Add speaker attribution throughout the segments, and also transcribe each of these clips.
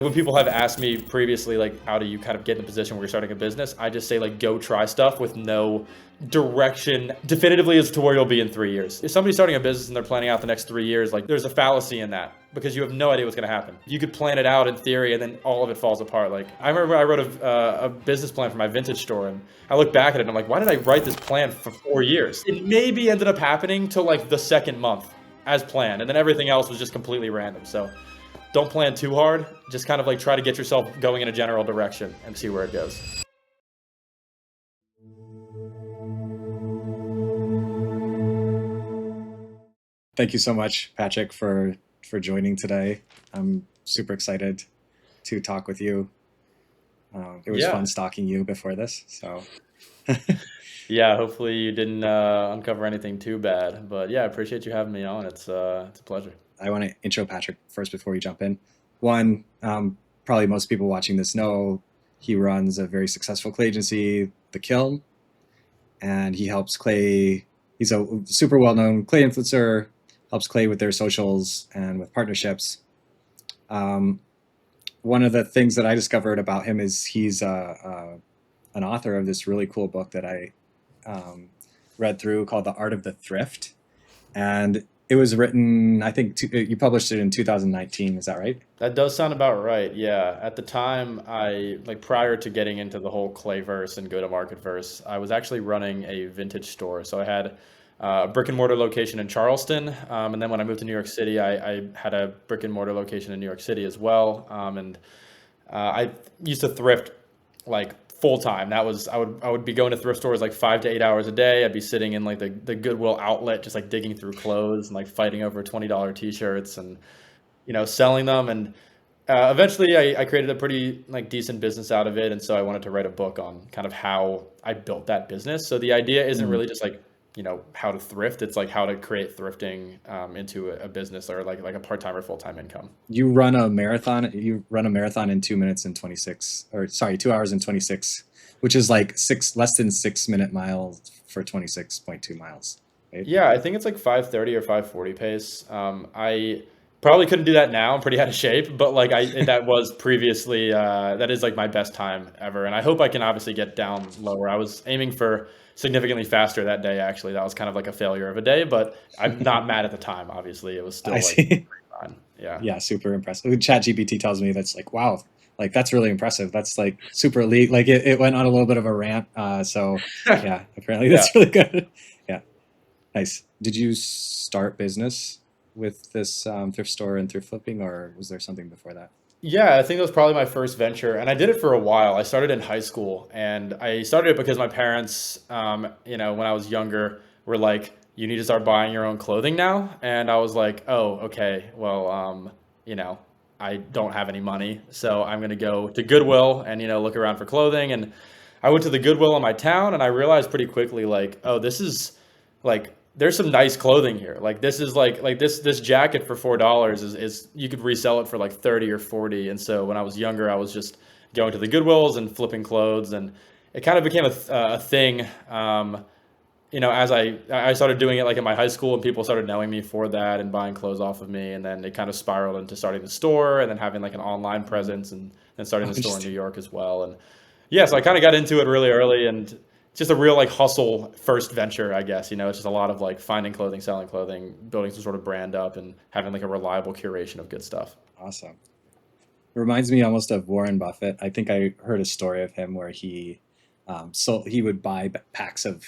Speaker 1: When people have asked me previously, like, how do you kind of get in a position where you're starting a business? I just say, like, go try stuff with no direction definitively as to where you'll be in 3 years. If somebody's starting a business and they're planning out the next 3 years, like, there's a fallacy in that because you have no idea what's going to happen. You could plan it out in theory and then all of it falls apart. Like, I remember I wrote a business plan for my vintage store, and I look back at it and I'm like, why did I write this plan for 4 years? It maybe ended up happening till like the second month as planned, and then everything else was just completely random. So don't plan too hard. Just kind of like try to get yourself going in a general direction and see where it goes.
Speaker 2: Thank you so much, Patrick, for joining today. I'm super excited to talk with you. It was
Speaker 1: Yeah.
Speaker 2: fun stalking you before this, so
Speaker 1: Yeah. Hopefully you didn't uncover anything too bad. But yeah, I appreciate you having me on. It's a pleasure.
Speaker 2: I want to intro Patrick first before we jump in. One, probably most people watching this know he runs a very successful clay agency, the Kiln, and he helps clay. He's a super well-known clay influencer. Helps clay with their socials and with partnerships. One of the things that I discovered about him is he's an author of this really cool book that I read through called The Art of the Thrift. And it was written, I think you published it in 2019. Is that right?
Speaker 1: That does sound about right. Yeah. At the time, like prior to getting into the whole Clayverse and go to market verse, I was actually running a vintage store. So I had a brick and mortar location in Charleston. And then when I moved to New York City, I had a brick and mortar location in New York City as well. And I used to thrift like full time. I would be going to thrift stores like 5 to 8 hours a day. I'd be sitting in like the Goodwill outlet, just like digging through clothes and like fighting over $20 t-shirts and selling them. And eventually I created a pretty like decent business out of it. And so I wanted to write a book on kind of how I built that business. So the idea isn't
Speaker 2: Mm.
Speaker 1: really just like, how to thrift. It's like how to create thrifting into a business or like a part-time or full-time income.
Speaker 2: You run a marathon. You run a marathon in 2 minutes and 26, or sorry, 2 hours and 26, which is like less than 6 minute miles for 26.2 miles, right?
Speaker 1: Yeah, I think it's like 5:30 or 5:40 pace. I probably couldn't do that now. I'm pretty out of shape, but like that was previously that is like my best time ever, and I hope I can obviously get down lower. I was aiming for significantly faster that day. Actually, that was kind of like a failure of a day, but I'm not mad at the time. Obviously, it was
Speaker 2: I
Speaker 1: still like
Speaker 2: see.
Speaker 1: fine. Yeah.
Speaker 2: Yeah, super impressive. ChatGPT tells me that's like, wow, like that's really impressive. That's like super elite. Like it went on a little bit of a rant. So yeah, apparently
Speaker 1: Yeah.
Speaker 2: that's really good. Yeah, nice. Did you start business with this thrift store and thrift flipping, or was there something before that?
Speaker 1: Yeah, I think it was probably my first venture, and I did it for a while. I started in high school, and I started it because my parents, when I was younger, were like, "You need to start buying your own clothing now," and I was like, "Oh, okay. Well, I don't have any money, so I'm gonna go to Goodwill and look around for clothing." And I went to the Goodwill in my town, and I realized pretty quickly, like, oh, this is like there's some nice clothing here. Like this is like this jacket for $4 is you could resell it for like 30 or 40. And so when I was younger, I was just going to the Goodwills and flipping clothes, and it kind of became a thing. As I started doing it like in my high school, and people started knowing me for that and buying clothes off of me, and then it kind of spiraled into starting the store and then having like an online presence and then starting
Speaker 2: Oh,
Speaker 1: the store in New
Speaker 2: interesting.
Speaker 1: York as well. And yeah, so I kind of got into it really early, and it's just a real like hustle first venture, I guess. It's just a lot of like finding clothing, selling clothing, building some sort of brand up, and having like a reliable curation of good stuff.
Speaker 2: Awesome. It reminds me almost of Warren Buffett. I think I heard a story of him where he would buy packs of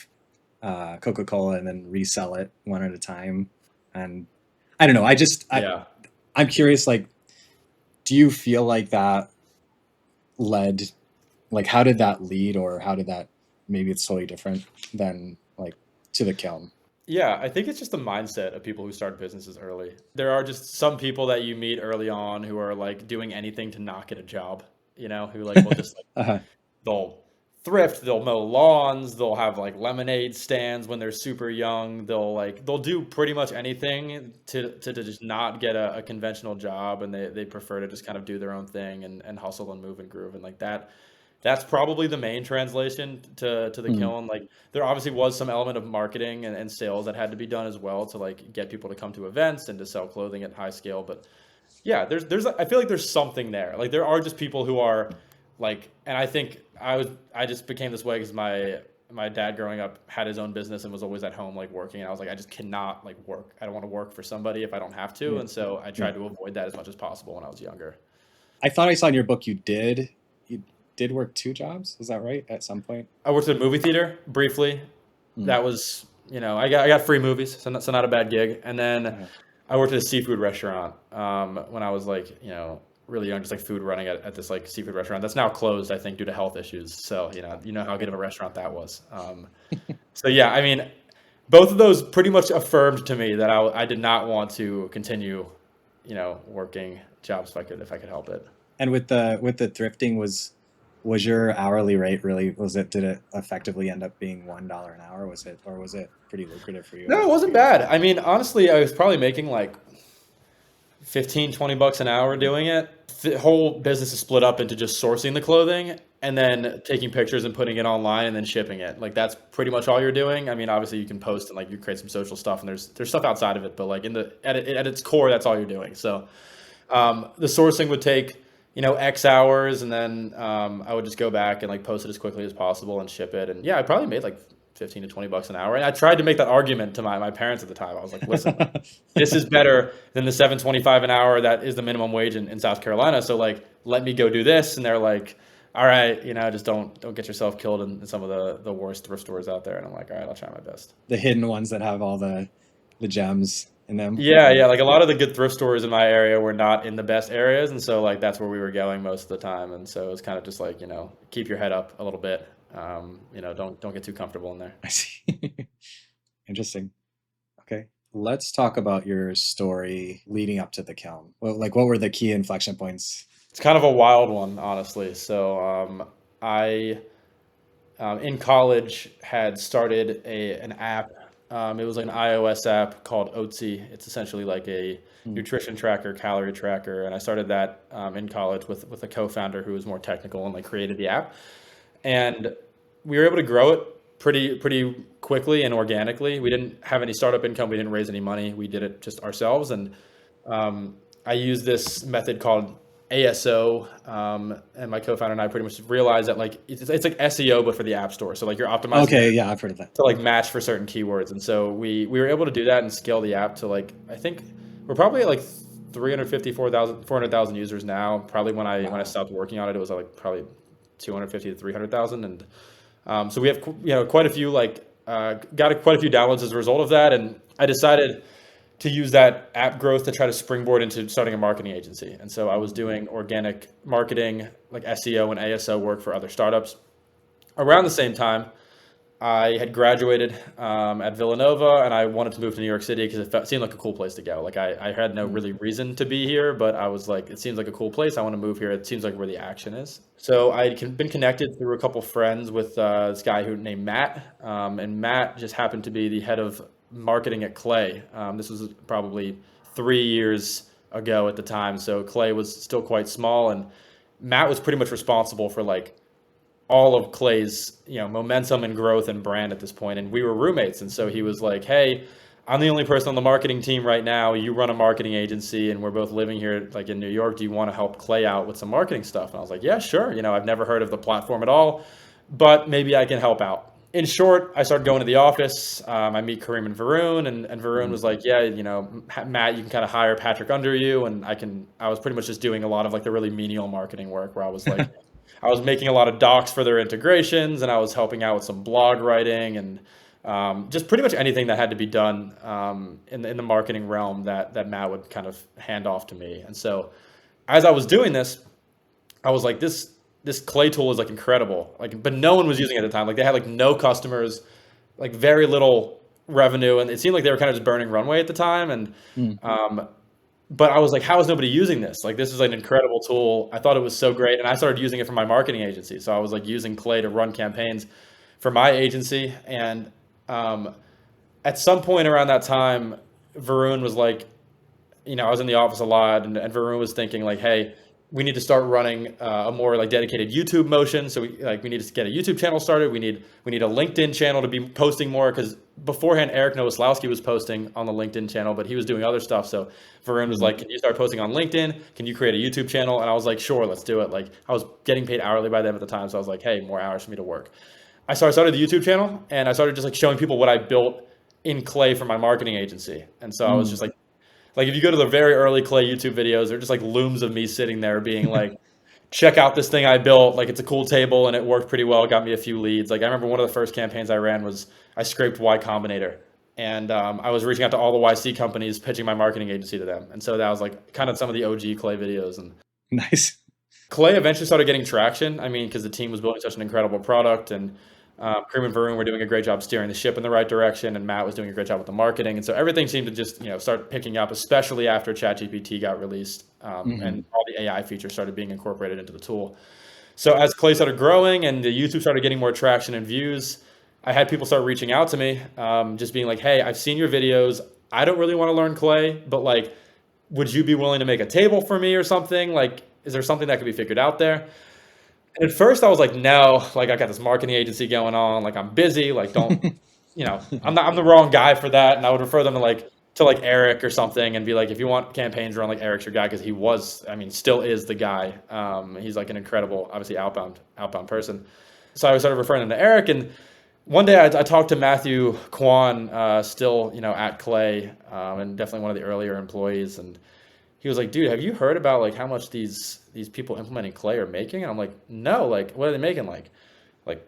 Speaker 2: Coca-Cola and then resell it one at a time. And I don't know.
Speaker 1: Yeah.
Speaker 2: I'm curious. Like, do you feel like that led? Like, how did that lead, or how did that? Maybe it's totally different than like to the kiln.
Speaker 1: Yeah, I think it's just the mindset of people who start businesses early. There are just some people that you meet early on who are like doing anything to not get a job, who like will just like
Speaker 2: Uh-huh.
Speaker 1: they'll thrift, they'll mow lawns, they'll have like lemonade stands when they're super young. They'll do pretty much anything to just not get a conventional job, and they prefer to just kind of do their own thing and hustle and move and groove and like that. That's probably the main translation to the
Speaker 2: Hmm.
Speaker 1: kiln. Like there obviously was some element of marketing and sales that had to be done as well to like get people to come to events and to sell clothing at high scale. But Yeah, there's I feel like there's something there. Like there are just people who are like, and I think I just became this way because my dad growing up had his own business and was always at home like working, and I was like, I just cannot like work. I don't want to work for somebody if I don't have to,
Speaker 2: Yeah.
Speaker 1: and so I
Speaker 2: Yeah.
Speaker 1: tried to avoid that as much as possible when I was younger.
Speaker 2: I thought I saw in your book you did work two jobs. Is that right? At some point.
Speaker 1: I worked at a movie theater briefly.
Speaker 2: Hmm.
Speaker 1: That was, I got free movies, so not a bad gig. And then
Speaker 2: Uh,
Speaker 1: I worked at a seafood restaurant when I was like, really young, just like food running at this like seafood restaurant that's now closed, I think, due to health issues. So you know how good of a restaurant that was. So yeah, I mean, both of those pretty much affirmed to me that I did not want to continue, working jobs if I could help it.
Speaker 2: and with the thrifting was your hourly rate really was it did it effectively end up being $1 an hour? Was it or was it pretty lucrative for you
Speaker 1: No,
Speaker 2: over
Speaker 1: it
Speaker 2: the
Speaker 1: wasn't
Speaker 2: 2 years?
Speaker 1: bad. I mean, honestly, I was probably making like 15-20 bucks an hour doing it. The whole business is split up into just sourcing the clothing and then taking pictures and putting it online and then shipping it. Like that's pretty much all you're doing. I mean, obviously you can post and like you create some social stuff and there's stuff outside of it, but like at its core, that's all you're doing. So the sourcing would take X hours, and then I would just go back and like post it as quickly as possible and ship it. And yeah, I probably made like 15 to 20 bucks an hour. And I tried to make that argument to my parents at the time. I was like, listen, like this is better than the 7.25 an hour that is the minimum wage in South Carolina. So like, let me go do this. And they're like, all right, just don't get yourself killed in some of the worst thrift stores out there. And I'm like, all right, I'll try my best.
Speaker 2: The hidden ones that have all the gems in them.
Speaker 1: Yeah, yeah. Like a lot of the good thrift stores in my area were not in the best areas, and so like that's where we were going most of the time. And so it was kind of just like keep your head up a little bit. Don't get too comfortable in there.
Speaker 2: I see. Interesting. Okay. Let's talk about your story leading up to the kiln. Well, like what were the key inflection points?
Speaker 1: It's kind of a wild one, honestly. So I in college had started an app. It was like an iOS app called Oatzy. It's essentially like a
Speaker 2: Hmm.
Speaker 1: nutrition tracker, calorie tracker, and I started that in college with a co-founder who was more technical and like created the app. And we were able to grow it pretty quickly and organically. We didn't have any startup income. We didn't raise any money. We did it just ourselves. And I used this method called ASO, and my co-founder and I pretty much realized that like it's like SEO but for the App Store. So like you're optimizing
Speaker 2: Okay,
Speaker 1: it
Speaker 2: yeah, I've heard of that.
Speaker 1: to like match for certain keywords. And so we were able to do that and scale the app to like I think we're probably at like 354,000 400,000 users now. Probably when I
Speaker 2: Wow.
Speaker 1: stopped working on it, it was like probably 250 to 300,000. And so we have quite a few like quite a few downloads as a result of that. And I decided to use that app growth to try to springboard into starting a marketing agency. And so I was doing organic marketing, like SEO and ASO work for other startups. Around the same time, I had graduated at Villanova, and I wanted to move to New York City because seemed like a cool place to go. Like I had no
Speaker 2: Hmm.
Speaker 1: really reason to be here, but I was like, it seems like a cool place. I want to move here. It seems like where the action is. So I'd been connected through a couple friends with this guy who named Matt, and Matt just happened to be the head of marketing at Clay. This was probably 3 years ago at the time, so Clay was still quite small, and Matt was pretty much responsible for like all of Clay's, momentum and growth and brand at this point. And we were roommates. And so he was like, hey, I'm the only person on the marketing team right now. You run a marketing agency and we're both living here like in New York. Do you want to help Clay out with some marketing stuff? And I was like, yeah, sure. I've never heard of the platform at all, but maybe I can help out. In short, I started going to the office. I meet Kareem and Varun, and Varun
Speaker 2: Hmm.
Speaker 1: was like, "Yeah, Matt, you can kind of hire Patrick under you, and I can." I was pretty much just doing a lot of like the really menial marketing work, where I was making a lot of docs for their integrations, and I was helping out with some blog writing and just pretty much anything that had to be done in the marketing realm that Matt would kind of hand off to me. And so, as I was doing this, I was like, this Clay tool is like incredible. Like, but no one was using it at the time. Like, they had like no customers, like very little revenue, and it seemed like they were kind of just burning runway at the time. And
Speaker 2: Hmm.
Speaker 1: um, but I was like, how is nobody using this? Like, this is an incredible tool. I thought it was so great. And I started using it for my marketing agency. So I was like using Clay to run campaigns for my agency. And um, at some point around that time, Varun was like, I was in the office a lot, and Varun was thinking like, hey, we need to start running a more like dedicated YouTube motion. So we need to get a YouTube channel started. We need a LinkedIn channel to be posting more, because beforehand Eric Nowoslawski was posting on the LinkedIn channel, but he was doing other stuff. So Varun was
Speaker 2: Mhm.
Speaker 1: like, "Can you start posting on LinkedIn? Can you create a YouTube channel?" And I was like, "Sure, let's do it." Like I was getting paid hourly by them at the time, so I was like, "Hey, more hours for me to work." I started the YouTube channel, and I started just like showing people what I built in Clay for my marketing agency. And so I was
Speaker 2: Mm.
Speaker 1: just like if you go to the very early Clay YouTube videos, they're just like looms of me sitting there being like, check out this thing I built. Like it's a cool table and it worked pretty well. It got me a few leads. Like I remember one of the first campaigns I ran was I scraped Y Combinator, and I was reaching out to all the YC companies, pitching my marketing agency to them. And so that was like kind of some of the OG Clay videos. And
Speaker 2: Nice.
Speaker 1: Clay eventually started getting traction. I mean, because the team was building such an incredible product, and Kareem and Varun were doing a great job steering the ship in the right direction, and Matt was doing a great job with the marketing, and so everything seemed to just start picking up, especially after ChatGPT got released, and
Speaker 2: Mhm.
Speaker 1: all the AI features started being incorporated into the tool. So as Clay started growing and the YouTube started getting more traction and views, I had people start reaching out to me, just being like, "Hey, I've seen your videos. I don't really want to learn Clay, but like, would you be willing to make a table for me or something? Like, is there something that could be figured out there?" And at first I was like, no, like I got this marketing agency going on, like I'm busy, like don't, I'm the wrong guy for that. And I would refer them to like Eric or something and be like, if you want campaigns run, like Eric's your guy, because he was, I mean, still is the guy. He's like an incredible, obviously outbound person. So I started referring them to Eric, and one day I talked to Matthew Kwan, still at Clay, and definitely one of the earlier employees, and he was like, "Dude, have you heard about like how much these people implementing Clay are making?" And I'm like, "No, like what are they making, like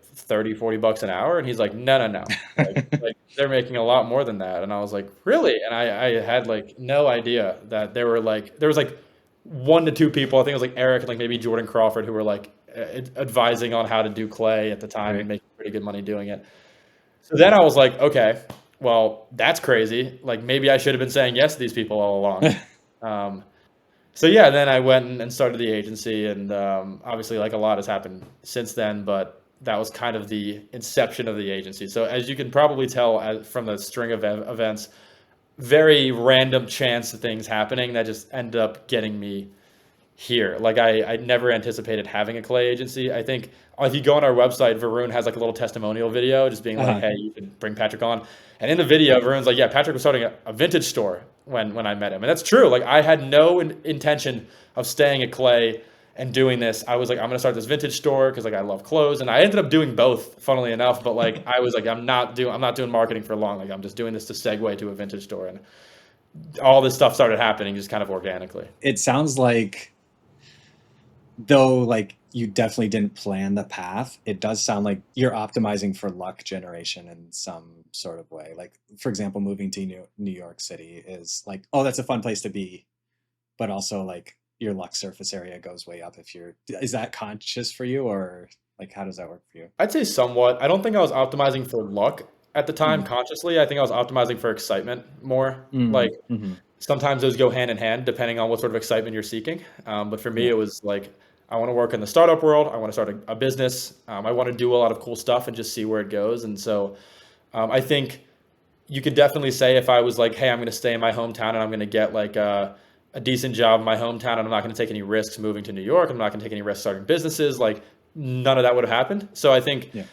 Speaker 1: 30, $40 an hour?" And he's like, "No, no, no. Like they're making a lot more than that." And I was like, "Really?" And I had like no idea that there was like one to two people, I think it was like Eric and like maybe Jordan Crawford, who were like advising on how to do Clay at the time and
Speaker 2: Right.
Speaker 1: making pretty good money doing it. So then I was like, "Okay, well, that's crazy. Like maybe I should have been saying yes to these people all along." Um, so yeah, then I went and started the agency, and obviously, like a lot has happened since then. But that was kind of the inception of the agency. So as you can probably tell from the string of events, very random chance of things happening that just ended up getting me here. Like I never anticipated having a Clay agency. I think if you go on our website, Varun has like a little testimonial video just being like,
Speaker 2: Uh-huh.
Speaker 1: "Hey, you can bring Patrick on." And in the video, Varun's like, "Yeah, Patrick was starting a vintage store when I met him." And that's true. Like I had no intention of staying at Clay and doing this. I was like, "I'm gonna start this vintage store because like I love clothes." And I ended up doing both, funnily enough. But like I was like, I'm not doing marketing for long. Like I'm just doing this to segue to a vintage store. And all this stuff started happening just kind of organically.
Speaker 2: It sounds like, though, like you definitely didn't plan the path, it does sound like you're optimizing for luck generation in some sort of way. Like, for example, moving to New York City is like, oh, that's a fun place to be, but also like your luck surface area goes way up if you're, is that conscious for you, or like how does that work for you?
Speaker 1: I'd say somewhat. I don't think I was optimizing for luck at the time
Speaker 2: Mm.
Speaker 1: consciously. I think I was optimizing for excitement more. Like
Speaker 2: Mm. Hmm.
Speaker 1: sometimes those go hand in hand depending on what sort of excitement you're seeking. But for me,
Speaker 2: Yeah.
Speaker 1: it was like I want to work in the startup world. I want to start a business. I want to do a lot of cool stuff and just see where it goes. And so I think you could definitely say if I was like, hey, I'm going to stay in my hometown and I'm going to get like a decent job in my hometown and I'm not going to take any risks moving to New York. I'm not going to take any risks starting businesses. Like none of that would have happened. So I think
Speaker 2: Yeah.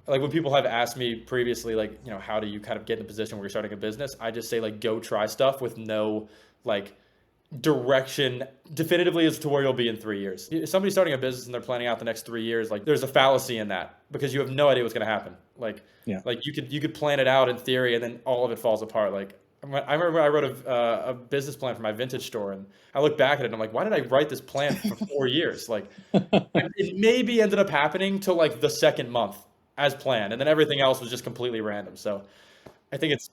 Speaker 1: like when people have asked me previously, like, how do you kind of get in a position where you're starting a business? I just say like, go try stuff with no like direction definitively as to where you'll be in 3 years. If somebody's starting a business and they're planning out the next 3 years, like there's a fallacy in that because you have no idea what's going to happen. Like,
Speaker 2: Yeah.
Speaker 1: like you could plan it out in theory and then all of it falls apart. Like I remember I wrote a business plan for my vintage store and I look back at it and I'm like, why did I write this plan for 4 years? Like it maybe ended up happening till like the second month as planned, and then everything else was just completely random. So I think it's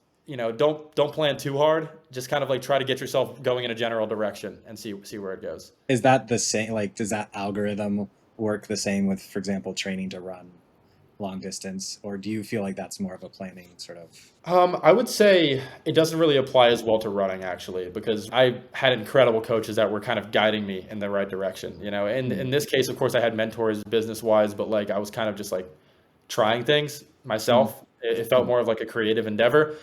Speaker 1: don't plan too hard. Just kind of like try to get yourself going in a general direction and see where it goes.
Speaker 2: Is that the same? Like, does that algorithm work the same with, for example, training to run long distance, or do you feel like that's more of a planning sort of?
Speaker 1: I would say it doesn't really apply as well to running actually, because I had incredible coaches that were kind of guiding me in the right direction. In
Speaker 2: Mm.
Speaker 1: this case, of course, I had mentors business wise, but like I was kind of just like trying things
Speaker 2: Mm.
Speaker 1: myself. It felt
Speaker 2: Mm.
Speaker 1: more of like a creative endeavor.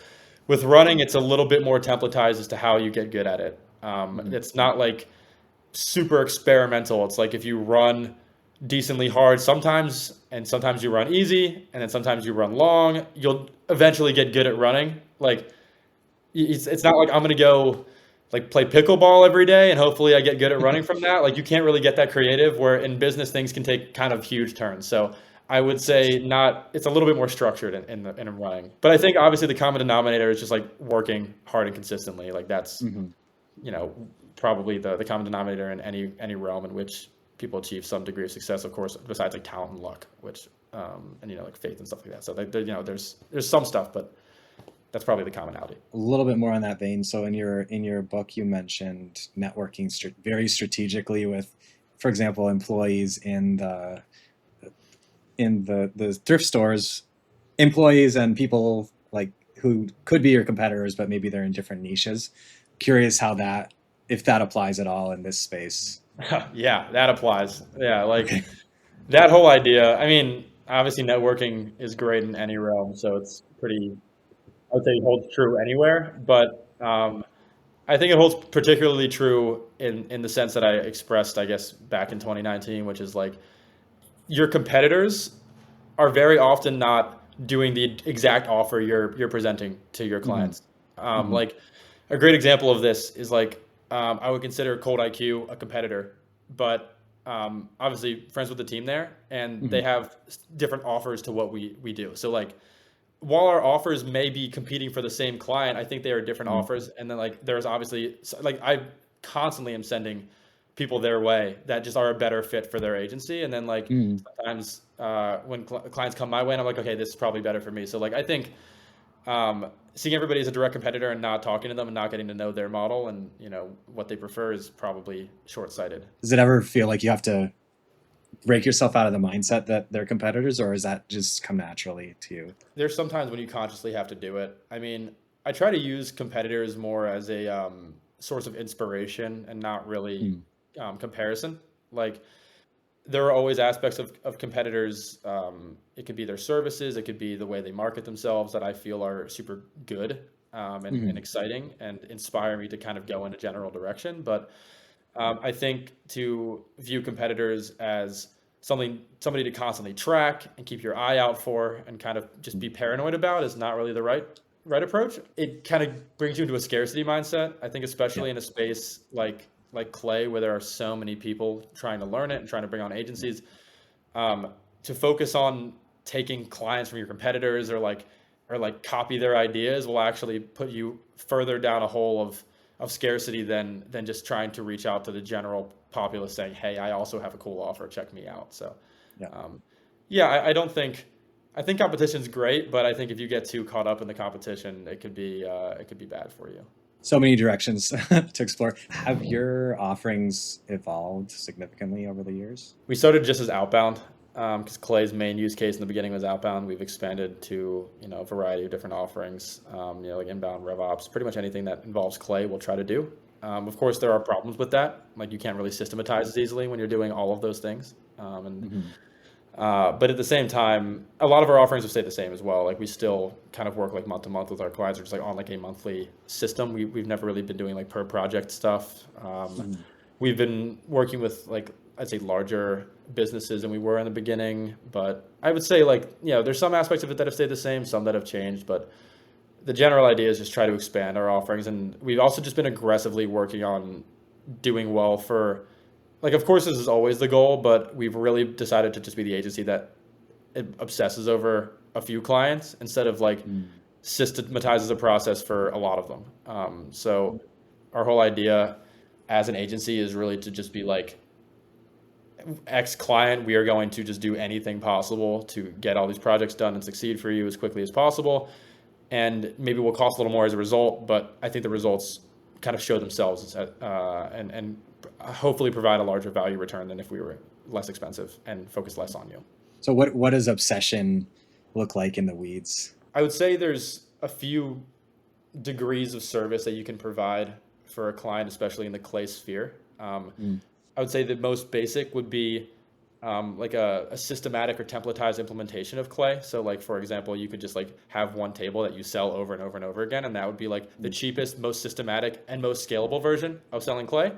Speaker 1: With running, it's a little bit more templatized as to how you get good at it.
Speaker 2: Mm.
Speaker 1: It's not like super experimental. It's like if you run decently hard sometimes, and sometimes you run easy, and then sometimes you run long, you'll eventually get good at running. Like it's not like I'm gonna go like play pickleball every day and hopefully I get good at running from that. Like you can't really get that creative where in business things can take kind of huge turns. So I would say not, it's a little bit more structured in running. But I think obviously the common denominator is just like working hard and consistently. Like that's,
Speaker 2: Hmm.
Speaker 1: you know, probably the common denominator in any realm in which people achieve some degree of success, of course, besides like talent and luck, which and like faith and stuff like that. So like there's some stuff, but that's probably the commonality.
Speaker 2: A little bit more on that vein. So in your book, you mentioned networking very strategically with, for example, employees in the thrift stores, employees and people like who could be your competitors, but maybe they're in different niches. Curious how that, if that applies at all in this space.
Speaker 1: Yeah, that applies. Yeah, like
Speaker 2: Okay.
Speaker 1: that whole idea. I mean, obviously networking is great in any realm, so it's pretty, I would say it holds true anywhere, but I think it holds particularly true in the sense that I expressed, I guess, back in 2019, which is like your competitors are very often not doing the exact offer you're presenting to your
Speaker 2: Hmm.
Speaker 1: clients.
Speaker 2: Hmm.
Speaker 1: Like a great example of this is like I would consider Cold IQ a competitor, but obviously friends with the team there, and they
Speaker 2: Hmm.
Speaker 1: have different offers to what we do. So like while our offers may be competing for the same client, I think they are different
Speaker 2: Hmm.
Speaker 1: offers. And then like there's obviously like I constantly am sending people their way that just are a better fit for their agency. And then like
Speaker 2: Hmm.
Speaker 1: sometimes when clients come my way, and I'm like, okay, this is probably better for me. So like I think seeing everybody as a direct competitor and not talking to them and not getting to know their model and what they prefer is probably short sighted.
Speaker 2: Does it ever feel like you have to break yourself out of the mindset that they're competitors, or does that just come naturally to you?
Speaker 1: There's sometimes when you consciously have to do it. I mean, I try to use competitors more as a source of inspiration and not really
Speaker 2: Mm.
Speaker 1: comparison. Like, there are always aspects of competitors. It could be their services, it could be the way they market themselves that I feel are super good and
Speaker 2: Hmm.
Speaker 1: exciting and inspire me to kind of go in a general direction. But I think to view competitors as somebody to constantly track and keep your eye out for and kind of just be paranoid about is not really the right approach. It kind of brings you into a scarcity mindset. I think
Speaker 2: Yeah.
Speaker 1: especially in a space like Clay, where there are so many people trying to learn it and trying to bring on agencies, um, to focus on taking clients from your competitors or like copy their ideas will actually put you further down a hole of scarcity than just trying to reach out to the general populace saying, "Hey, I also have a cool offer. Check me out." So,
Speaker 2: Yeah.
Speaker 1: um, yeah, I don't think I think competition's great, but I think if you get too caught up in the competition, it could be bad for you.
Speaker 2: So many directions to explore. Have your offerings evolved significantly over the years?
Speaker 1: We started just as outbound because Clay's main use case in the beginning was outbound. We've expanded to a variety of different offerings, like inbound, RevOps, pretty much anything that involves Clay we'll try to do. Of course, there are problems with that. Like you can't really systematize as easily when you're doing all of those things.
Speaker 2: Hmm.
Speaker 1: But at the same time, a lot of our offerings have stayed the same as well. Like we still kind of work like month to month with our clients, or just like on like a monthly system. We've never really been doing like per project stuff.
Speaker 2: Hmm.
Speaker 1: We've been working with like I'd say larger businesses than we were in the beginning, but I would say like there's some aspects of it that have stayed the same, some that have changed, but the general idea is just try to expand our offerings, and we've also just been aggressively working on doing well for like of course this is always the goal, but we've really decided to just be the agency that it obsesses over a few clients instead of like
Speaker 2: Mm.
Speaker 1: systematizes a process for a lot of them. So our whole idea as an agency is really to just be like X client, we are going to just do anything possible to get all these projects done and succeed for you as quickly as possible. And maybe will cost a little more as a result, but I think the results kind of show themselves and hopefully provide a larger value return than if we were less expensive and focus less on you.
Speaker 2: So what does obsession look like in the weeds?
Speaker 1: I would say there's a few degrees of service that you can provide for a client, especially in the Clay sphere.
Speaker 2: Mm.
Speaker 1: I would say the most basic would be like a systematic or templatized implementation of Clay. So, like for example, you could just like have one table that you sell over and over and over again, and that would be like the
Speaker 2: Mm.
Speaker 1: cheapest, most systematic, and most scalable version of selling Clay.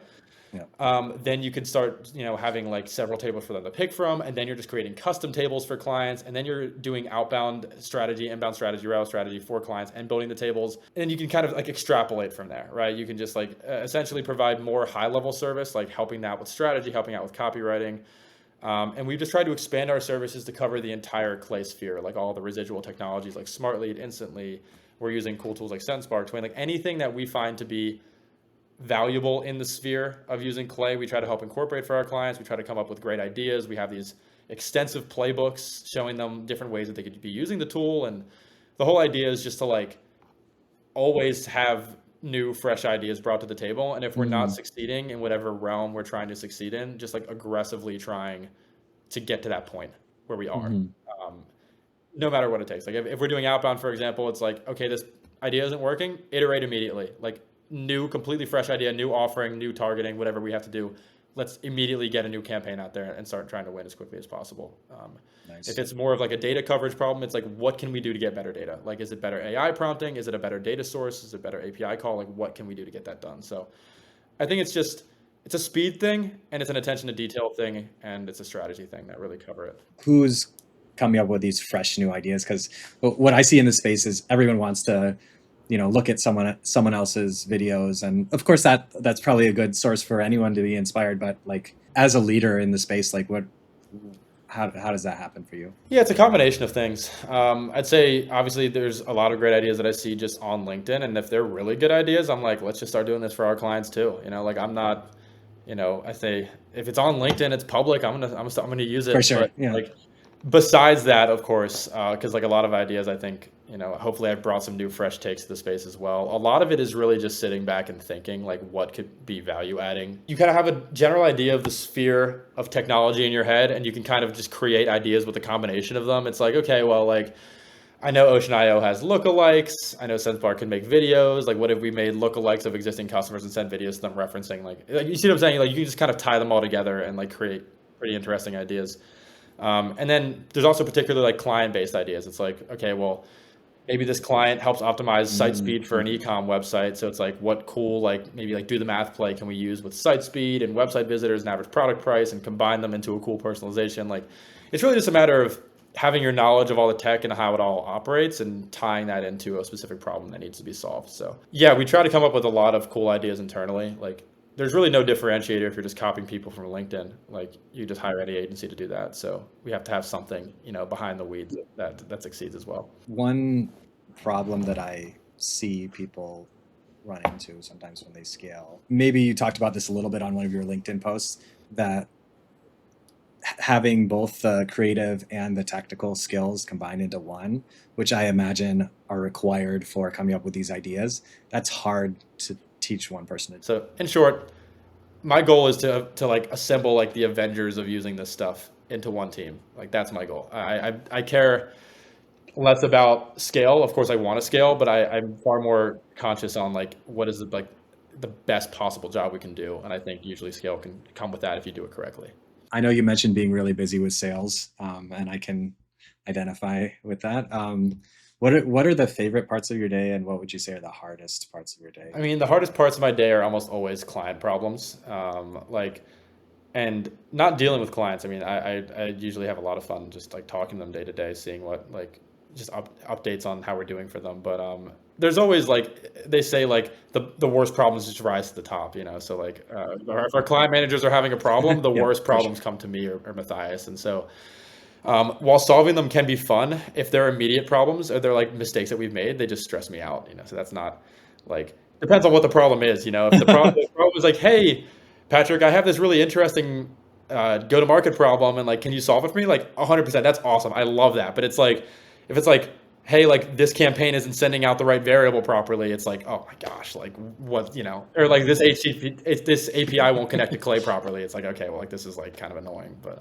Speaker 2: Yeah.
Speaker 1: Then you could start, having like several tables for them to pick from, and then you're just creating custom tables for clients, and then you're doing outbound strategy, inbound strategy, route strategy for clients, and building the tables. And then you can kind of like extrapolate from there, right? You can just like essentially provide more high level service, like helping out with strategy, helping out with copywriting. And we've just tried to expand our services to cover the entire Clay sphere, like all the residual technologies like Smart Lead, Instantly. We're using cool tools like SenseBar, Twain, like anything that we find to be valuable in the sphere of using Clay, we try to help incorporate for our clients. We try to come up with great ideas. We have these extensive playbooks showing them different ways that they could be using the tool. And the whole idea is just to like always have new, fresh ideas brought to the table. And if we're not succeeding in whatever realm we're trying to succeed in, just like aggressively trying to get to that point where we are, no matter what it takes. Like if we're doing outbound, for example, it's like, okay, this idea isn't working, iterate immediately. Like new, completely fresh idea, new offering, new targeting, whatever we have to do. Let's immediately get a new campaign out there and start trying to win as quickly as possible.
Speaker 2: Nice.
Speaker 1: If it's more of like a data coverage problem, it's like, what can we do to get better data? Like, is it better AI prompting? Is it a better data source? Is it better API call? Like, what can we do to get that done? So I think it's a speed thing, and it's an attention to detail thing, and it's a strategy thing that really cover it.
Speaker 2: Who's coming up with these fresh new ideas? Because what I see in the space is everyone wants to, look at someone else's videos, and of course that's probably a good source for anyone to be inspired. But like as a leader in the space, like how does that happen for you?
Speaker 1: Yeah, it's a combination of things. I'd say obviously there's a lot of great ideas that I see just on LinkedIn, and if they're really good ideas, I'm like, let's just start doing this for our clients too. Like I'm not, I say if it's on LinkedIn, it's public. I'm gonna use it.
Speaker 2: For sure,
Speaker 1: But
Speaker 2: yeah.
Speaker 1: like besides that, of course, because like a lot of ideas, I think, hopefully I've brought some new fresh takes to the space as well. A lot of it is really just sitting back and thinking like what could be value adding. You kind of have a general idea of the sphere of technology in your head, and you can kind of just create ideas with a combination of them. It's like, okay, well, like I know Ocean.io has lookalikes. I know SenseBar can make videos. Like, what if we made lookalikes of existing customers and sent videos to them referencing? Like you see what I'm saying? Like, you can just kind of tie them all together and like create pretty interesting ideas. And then there's also particularly like client-based ideas. It's like, okay, well, maybe this client helps optimize site speed for an e-com website. So it's like, what cool, like maybe like do the math play can we use with site speed and website visitors and average product price and combine them into a cool personalization? Like, it's really just a matter of having your knowledge of all the tech and how it all operates and tying that into a specific problem that needs to be solved. So yeah, we try to come up with a lot of cool ideas internally. Like there's really no differentiator if you're just copying people from LinkedIn. Like you just hire any agency to do that. So we have to have something, behind the weeds that succeeds as well.
Speaker 2: One problem that I see people run into sometimes when they scale, maybe you talked about this a little bit on one of your LinkedIn posts, that having both the creative and the technical skills combined into one, which I imagine are required for coming up with these ideas, that's hard to teach one person to do.
Speaker 1: So in short, my goal is to like assemble like the Avengers of using this stuff into one team. Like that's my goal. I care less about scale. Of course I want to scale, but I'm far more conscious on like what is like the best possible job we can do. And I think usually scale can come with that if you do it correctly.
Speaker 2: I know you mentioned being really busy with sales, and I can identify with that. What are the favorite parts of your day, and what would you say are the hardest parts of your day?
Speaker 1: I mean, the hardest parts of my day are almost always client problems. And not dealing with clients. I mean, I usually have a lot of fun just like talking to them day to day, seeing what like just updates on how we're doing for them. But there's always like they say like the worst problems just rise to the top, So like if our client managers are having a problem, the
Speaker 2: Yeah,
Speaker 1: worst
Speaker 2: for
Speaker 1: problems
Speaker 2: sure.
Speaker 1: come to me or Matthias. And so while solving them can be fun, if they're immediate problems or they're like mistakes that we've made, they just stress me out, So that's not like depends on what the problem is, If the problem is like, hey, Patrick, I have this really interesting go-to-market problem, and like, can you solve it for me? Like 100%, that's awesome. I love that. But it's like, if it's like, hey, like this campaign isn't sending out the right variable properly, it's like, oh my gosh, like what, or like this this API won't connect to Clay properly. It's like, okay, well, like this is like kind of annoying. But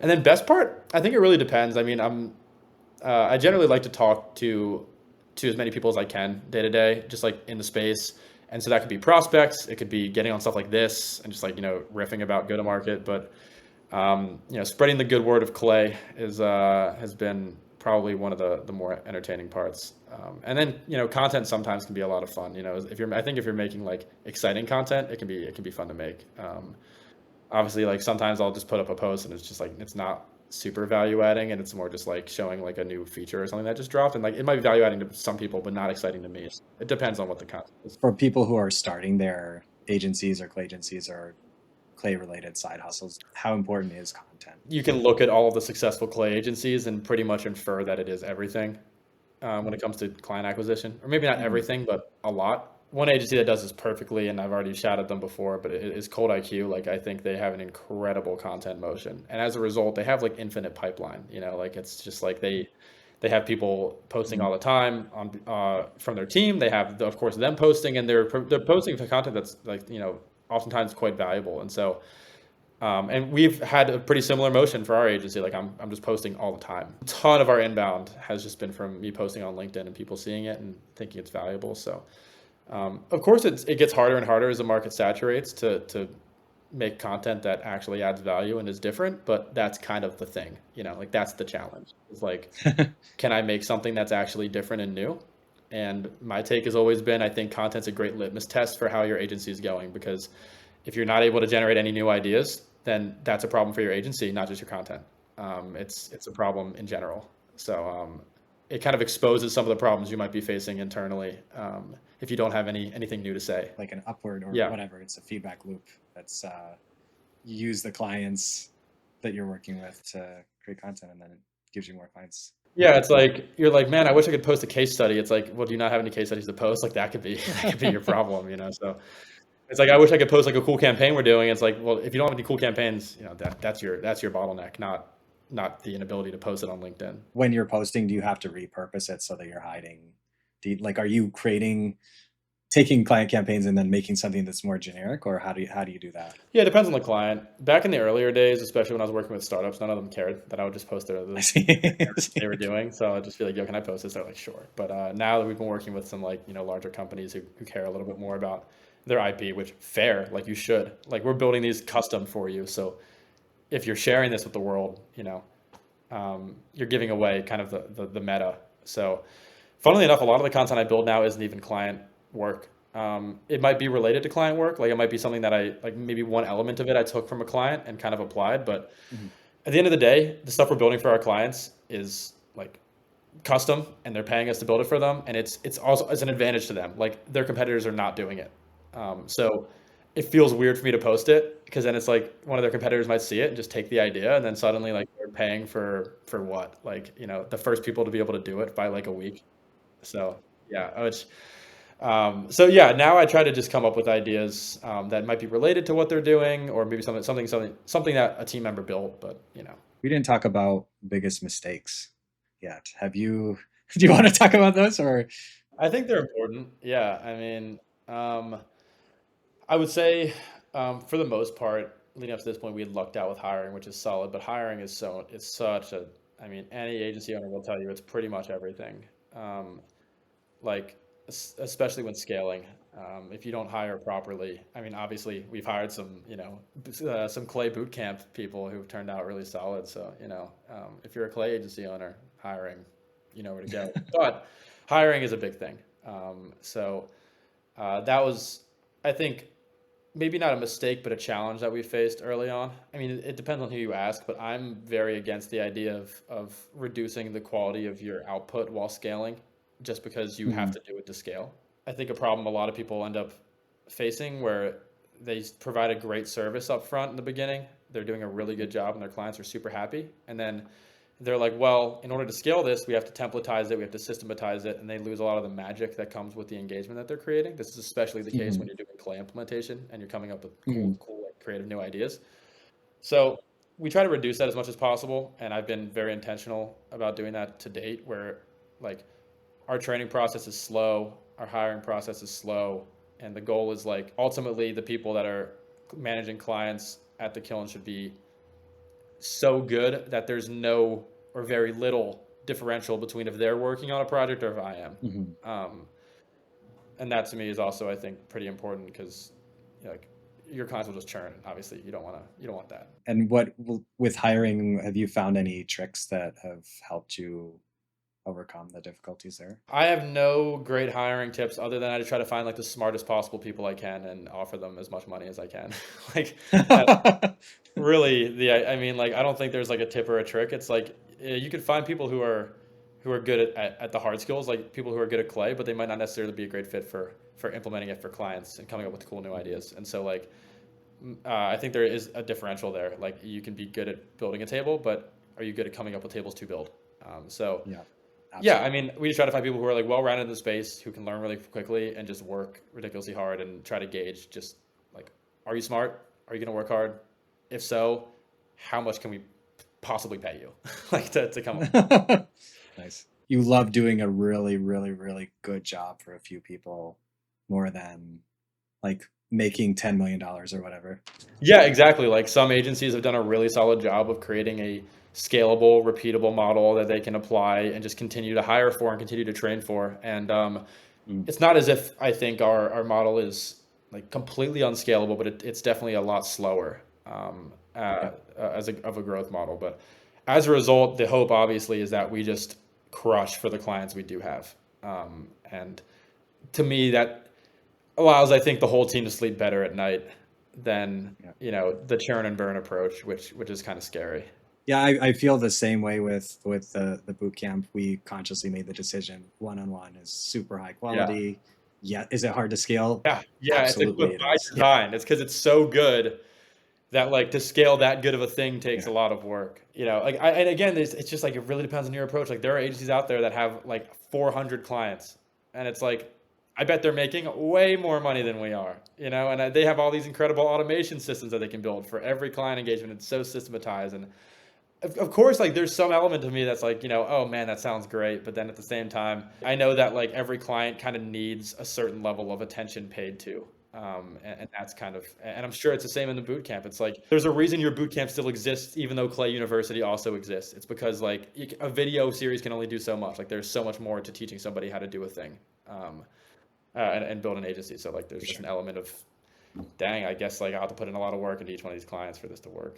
Speaker 1: and then best part, I think it really depends. I mean, I generally like to talk to as many people as I can day to day, just like in the space. And so that could be prospects, it could be getting on stuff like this and just like, riffing about go to market. But, spreading the good word of Clay has been probably one of the more entertaining parts. And then content sometimes can be a lot of fun. If you're I think if you're making like exciting content, it can be fun to make. Obviously, like sometimes I'll just put up a post and it's just like it's not super value adding, and it's more just like showing like a new feature or something that just dropped, and like it might be value adding to some people but not exciting to me. It depends on what the content is.
Speaker 2: For people who are starting their agencies or clay agencies or clay related side hustles, how important is content?
Speaker 1: You can look at all of the successful clay agencies and pretty much infer that it is everything when it comes to client acquisition, or maybe not
Speaker 2: Mhm.
Speaker 1: everything, but a lot. One agency that does this perfectly, and I've already shouted them before, but it is Cold IQ. Like I think they have an incredible content motion, and as a result, they have like infinite pipeline. Like it's just like they have people posting
Speaker 2: Mhm.
Speaker 1: all the time on from their team. They have, of course, them posting, and they're posting for content that's like oftentimes quite valuable. And so and we've had a pretty similar motion for our agency. Like I'm just posting all the time. A ton of our inbound has just been from me posting on LinkedIn and people seeing it and thinking it's valuable. So of course it gets harder and harder as the market saturates to make content that actually adds value and is different. But that's kind of the thing, like that's the challenge. It's like, can I make something that's actually different and new? And my take has always been, I think content's a great litmus test for how your agency is going, because if you're not able to generate any new ideas, then that's a problem for your agency, not just your content. It's a problem in general. So it kind of exposes some of the problems you might be facing internally if you don't have anything new to say.
Speaker 2: Like an upward or
Speaker 1: Yeah.
Speaker 2: whatever. It's a feedback loop. That's you use the clients that you're working with to create content, and then it gives you more clients.
Speaker 1: Yeah, it's like you're like, man, I wish I could post a case study. It's like, well, do you not have any case studies to post? Like that could be that could be your problem. So it's like I wish I could post like a cool campaign we're doing. It's like, well, if you don't have any cool campaigns, that's your bottleneck, not the inability to post it on LinkedIn.
Speaker 2: When you're posting, do you have to repurpose it so that you're hiding? Are you taking client campaigns and then making something that's more generic, or how do you do that?
Speaker 1: Yeah, it depends on the client. Back in the earlier days, especially when I was working with startups, none of them cared that I would just post
Speaker 2: I
Speaker 1: the
Speaker 2: see.
Speaker 1: they were doing. So I'd just be like, yo, can I post this? They're like, sure. But now that we've been working with some like, larger companies who care a little bit more about their IP, which fair, like you should. Like we're building these custom for you. So if you're sharing this with the world, you're giving away kind of the meta. So funnily enough, a lot of the content I build now isn't even client work. It might be related to client work. Like it might be something that I like, maybe one element of it I took from a client and kind of applied. But
Speaker 2: Mhm.
Speaker 1: at the end of the day, the stuff we're building for our clients is like custom, and they're paying us to build it for them, and it's also it's an advantage to them. Like their competitors are not doing it, so it feels weird for me to post it, because then it's like one of their competitors might see it and just take the idea, and then suddenly like they're paying for what, like the first people to be able to do it by like a week. So yeah, so yeah, now I try to just come up with ideas that might be related to what they're doing, or maybe something that a team member built, but
Speaker 2: We didn't talk about biggest mistakes yet. Have you? Do you want to talk about those, or?
Speaker 1: I think they're important. Yeah, I mean, I would say for the most part, leading up to this point, we had lucked out with hiring, which is solid. But hiring is such a, I mean, any agency owner will tell you it's pretty much everything. Um, like especially when scaling. If you don't hire properly, I mean, obviously we've hired some, some clay boot camp people who've turned out really solid. So, if you're a clay agency owner, hiring, you know where to go. But hiring is a big thing. That was, I think, maybe not a mistake, but a challenge that we faced early on. I mean, it depends on who you ask, but I'm very against the idea of reducing the quality of your output while scaling, just because you have
Speaker 2: Mhm.
Speaker 1: to do it to scale. I think a problem a lot of people end up facing, where they provide a great service up front in the beginning. They're doing a really good job and their clients are super happy. And then they're like, well, in order to scale this, we have to templatize it, we have to systematize it, and they lose a lot of the magic that comes with the engagement that they're creating. This is especially the case when
Speaker 2: Mhm.
Speaker 1: you're doing clay implementation and you're coming up with
Speaker 2: Mhm.
Speaker 1: cool, like creative new ideas. So we try to reduce that as much as possible, and I've been very intentional about doing that to date. Where like our training process is slow, our hiring process is slow, and the goal is like ultimately the people that are managing clients at the Kiln should be so good that there's no or very little differential between if they're working on a project or if I am.
Speaker 2: Mhm.
Speaker 1: Um, and that to me is also, I think, pretty important, because like your clients will just churn. Obviously, you don't want that.
Speaker 2: And with hiring, have you found any tricks that have helped you overcome the difficulties there?
Speaker 1: I have no great hiring tips other than I try to find like the smartest possible people I can and offer them as much money as I can. Like that, really, I mean, like I don't think there's like a tip or a trick. It's like you can find people who are good at the hard skills, like people who are good at clay, but they might not necessarily be a great fit for implementing it for clients and coming up with cool new ideas. And so like I think there is a differential there. Like you can be good at building a table, but are you good at coming up with tables to build? So
Speaker 2: Yeah,
Speaker 1: yeah, I
Speaker 2: absolutely.
Speaker 1: mean, we just try to find people who are like well-rounded in the space, who can learn really quickly and just work ridiculously hard and try to gauge just like, are you smart? Are you going to work hard? If so, how much can we possibly pay you? Like to come up.
Speaker 2: Nice. You love doing a really, really, really good job for a few people more than like making $10 million or whatever.
Speaker 1: Yeah, exactly. Like some agencies have done a really solid job of creating a scalable, repeatable model that they can apply and just continue to hire for and continue to train for. And
Speaker 2: Mm,
Speaker 1: it's not as if I think our model is like completely unscalable, but it's definitely a lot slower
Speaker 2: yeah.
Speaker 1: as of a growth model. But as a result, the hope obviously is that we just crush for the clients we do have. And to me, that allows, I think, the whole team to sleep better at night than
Speaker 2: Yeah.
Speaker 1: the churn and burn approach, which is kind of scary.
Speaker 2: Yeah, I feel the same way with the boot camp. We consciously made the decision one-on-one is super high
Speaker 1: Yeah.
Speaker 2: quality. Yeah, is it hard to scale?
Speaker 1: Yeah, it's like,
Speaker 2: Absolutely
Speaker 1: but
Speaker 2: it
Speaker 1: by
Speaker 2: is. Yeah.
Speaker 1: design. It's because it's so good that like to scale that good of a thing takes
Speaker 2: Yeah.
Speaker 1: a lot of work. Like and again, it's just like it really depends on your approach. Like there are agencies out there that have like 400 clients, and it's like I bet they're making way more money than we are. And they have all these incredible automation systems that they can build for every client engagement. It's so systematized, and of course, like there's some element of me that's like, oh man, that sounds great. But then at the same time, I know that like every client kind of needs a certain level of attention paid to. And that's kind of, and I'm sure it's the same in the boot camp. It's like there's a reason your boot camp still exists, even though Clay University also exists. It's because like a video series can only do so much. Like there's so much more to teaching somebody how to do a thing, and build an agency. So like there's
Speaker 2: For
Speaker 1: just
Speaker 2: sure.
Speaker 1: an element of, dang, I guess like I have to put in a lot of work into each one of these clients for this to work.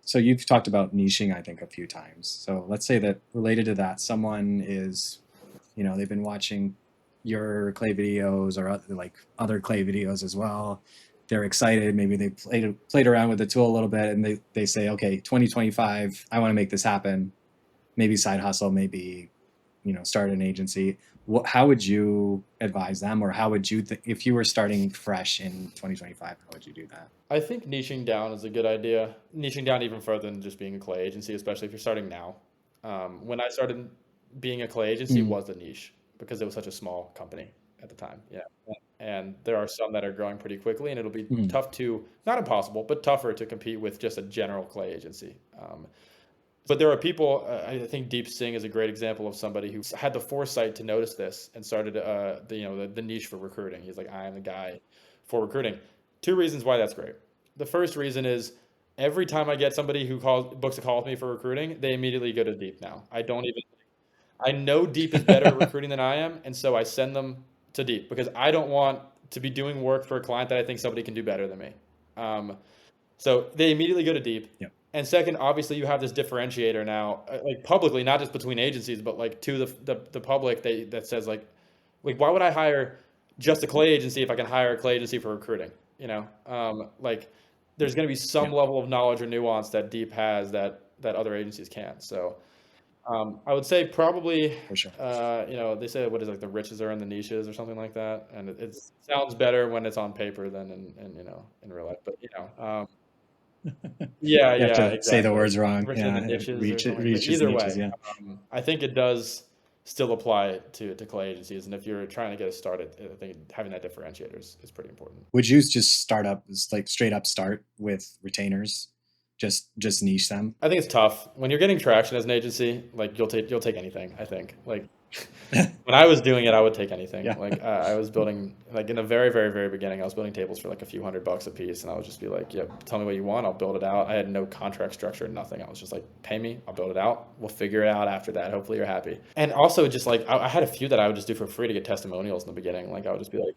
Speaker 2: So you've talked about niching, I think, a few times. So let's say that related to that, someone is, they've been watching your clay videos or like other clay videos as well. They're excited. Maybe they played around with the tool a little bit, and they say, okay, 2025, I want to make this happen. Maybe side hustle, maybe start an agency. How would you advise them, or how would you if you were starting fresh in 2025, how would you do that?
Speaker 1: I think niching down is a good idea. Niching down even further than just being a clay agency, especially if you're starting now. When I started being a clay agency,
Speaker 2: Mm,
Speaker 1: was a niche because it was such a small company at the time. Yeah. And there are some that are growing pretty quickly, and it'll be
Speaker 2: mm,
Speaker 1: tough to, not impossible, but tougher to compete with just a general clay agency. But there are people, I think Deep Singh is a great example of somebody who had the foresight to notice this and started the niche for recruiting. He's like, I am the guy for recruiting. Two reasons why that's great. The first reason is every time I get somebody who books a call with me for recruiting, they immediately go to Deep now. I know Deep is better at recruiting than I am, and so I send them to Deep because I don't want to be doing work for a client that I think somebody can do better than me. Um, so they immediately go to Deep.
Speaker 2: yeah,
Speaker 1: And second, obviously, you have this differentiator now, like publicly, not just between agencies, but like to the public that says like why would I hire just a clay agency if I can hire a clay agency for recruiting? Like there's going to be
Speaker 2: yeah,
Speaker 1: some level of knowledge or nuance that Deep has that other agencies can't. So I would say probably,
Speaker 2: for sure.
Speaker 1: they say what is like the riches are in the niches or something like that, and it sounds better when it's on paper than in real life. But yeah,
Speaker 2: You have
Speaker 1: yeah,
Speaker 2: to say the
Speaker 1: exactly.
Speaker 2: words wrong.
Speaker 1: Richer than the
Speaker 2: Yeah,
Speaker 1: niches or
Speaker 2: reach it,
Speaker 1: something like that.
Speaker 2: reaches
Speaker 1: Either
Speaker 2: niches.
Speaker 1: way,
Speaker 2: Yeah.
Speaker 1: I think it does still apply to clay agencies, and if you're trying to get it started, I think having that differentiator is pretty important.
Speaker 2: Would you just start up, like straight up start with retainers, just niche them?
Speaker 1: I think it's tough when you're getting traction as an agency. Like you'll take anything. I think like when I was doing it, I would take anything.
Speaker 2: Yeah.
Speaker 1: Like I was building like in the very very very beginning, I was building tables for like a few $100 a piece, and I would just be like, "Yeah, tell me what you want, I'll build it out." I had no contract structure, nothing. I was just like, "Pay me, I'll build it out. We'll figure it out after that. Hopefully you're happy." And also just like I had a few that I would just do for free to get testimonials in the beginning. Like I would just be like,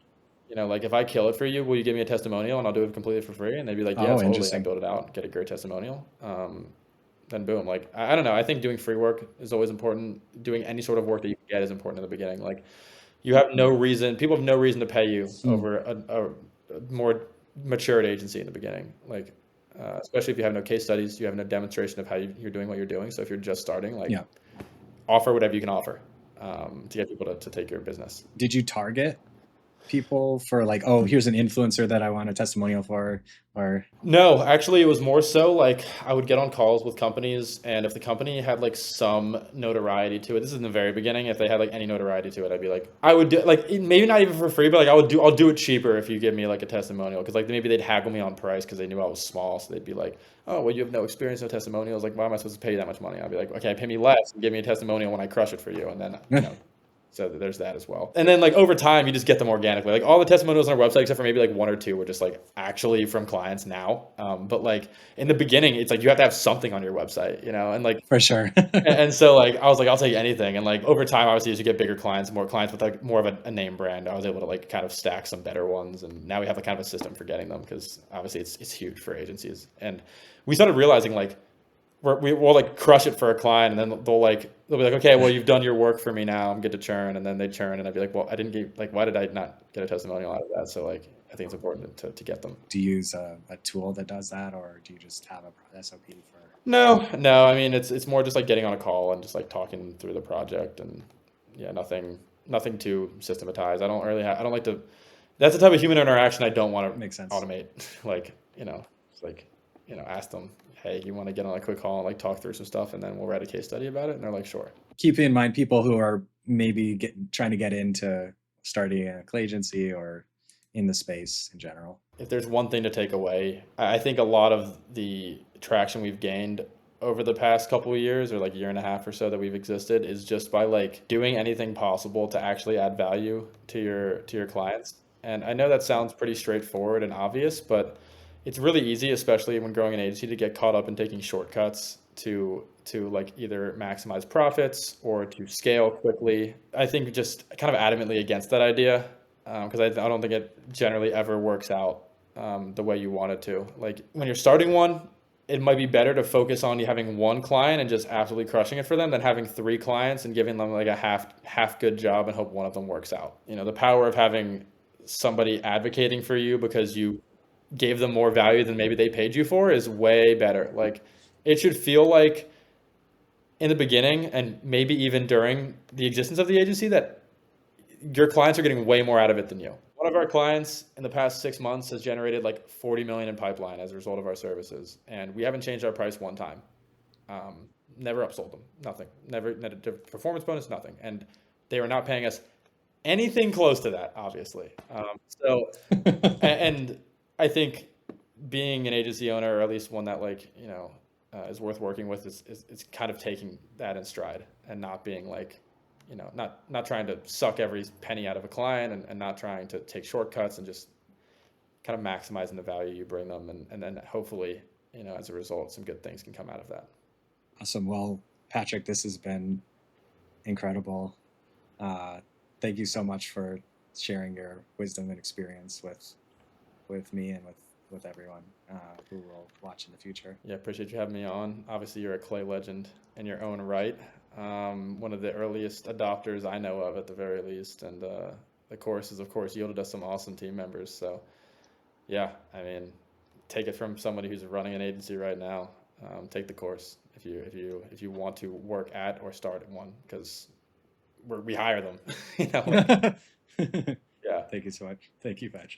Speaker 1: like if I kill it for you, will you give me a testimonial and I'll do it completely for free? And they'd be like, "Yeah,
Speaker 2: Oh,
Speaker 1: totally." I
Speaker 2: interesting.
Speaker 1: build it out, get a great testimonial. then boom. Like I don't know. I think doing free work is always important. Doing any sort of work that you can get is important in the beginning. Like you have no reason, people have no reason to pay you
Speaker 2: Mm.
Speaker 1: over a more matured agency in the beginning. Like especially if you have no case studies, you have no demonstration of how you're doing what you're doing. So if you're just starting, like
Speaker 2: Yeah.
Speaker 1: offer whatever you can offer to get people to take your business.
Speaker 2: Did you target people for like, oh, here's an influencer that I want a testimonial for, or
Speaker 1: No, actually, it was more so like I would get on calls with companies, and if the company had like some notoriety to it, this is in the very beginning. If they had like any notoriety to it, I'd be like, I would do like maybe not even for free, but like I'll do it cheaper if you give me like a testimonial, because like maybe they'd haggle me on price because they knew I was small, so they'd be like, oh, well, you have no experience, no testimonials. Like, why am I supposed to pay you that much money? I'd be like, okay, pay me less and give me a testimonial when I crush it for you, and then so there's that as well. And then like over time, you just get them organically. Like all the testimonials on our website, except for maybe like one or two, were just like actually from clients now. But like in the beginning, it's like you have to have something on your website, you know, and like
Speaker 2: for sure.
Speaker 1: and so like I was like, I'll take anything. And like over time, obviously, as you get bigger clients, more clients with like more of a name brand, I was able to like kind of stack some better ones. And now we have a kind of a system for getting them, because obviously it's huge for agencies. And we started realizing like we'll like crush it for a client, and then they'll be like, okay, well, you've done your work for me, now I'm good to churn. And then they churn, and I'd be like, well, I didn't get, like, why did I not get a testimonial out of that? So like I think it's important to get them.
Speaker 2: Do you use a tool that does that, or do you just have a SOP for?
Speaker 1: No, I mean it's more just like getting on a call and just like talking through the project. And yeah, nothing too systematized. I don't like to, that's the type of human interaction I don't want to
Speaker 2: Makes sense.
Speaker 1: automate. Like, it's like, ask them, hey, you want to get on a quick call and like talk through some stuff, and then we'll write a case study about it. And they're like, sure.
Speaker 2: Keep in mind people who are maybe trying to get into starting a Claygency or in the space in general.
Speaker 1: If there's one thing to take away, I think a lot of the traction we've gained over the past couple of years, or like year and a half or so that we've existed, is just by like doing anything possible to actually add value to your clients. And I know that sounds pretty straightforward and obvious, but it's really easy, especially when growing an agency, to get caught up in taking shortcuts to like either maximize profits or to scale quickly. I think just kind of adamantly against that idea, because I don't think it generally ever works out the way you want it to. Like when you're starting one, it might be better to focus on you having one client and just absolutely crushing it for them, than having three clients and giving them like a half good job and hope one of them works out. The power of having somebody advocating for you because you gave them more value than maybe they paid you for is way better. Like it should feel like in the beginning, and maybe even during the existence of the agency, that your clients are getting way more out of it than you. One of our clients in the past 6 months has generated like 40 million in pipeline as a result of our services, and we haven't changed our price one time. Never upsold them, nothing. Never, not a performance bonus, nothing. And they were not paying us anything close to that, obviously. And I think being an agency owner, or at least one that like is worth working with, is kind of taking that in stride, and not being like, not trying to suck every penny out of a client, and not trying to take shortcuts, and just kind of maximizing the value you bring them, and then hopefully, as a result, some good things can come out of that.
Speaker 2: Awesome. Well, Patrick, this has been incredible. Thank you so much for sharing your wisdom and experience with me and with everyone who will watch in the future.
Speaker 1: Yeah, appreciate you having me on. Obviously, you're a clay legend in your own right. One of the earliest adopters I know of, at the very least, and the course has, of course, yielded us some awesome team members. So, yeah, I mean, take it from somebody who's running an agency right now. Take the course if you want to work at or start at one, because we hire them.
Speaker 2: Like,
Speaker 1: Yeah.
Speaker 2: thank you so much. Thank you, Patrick.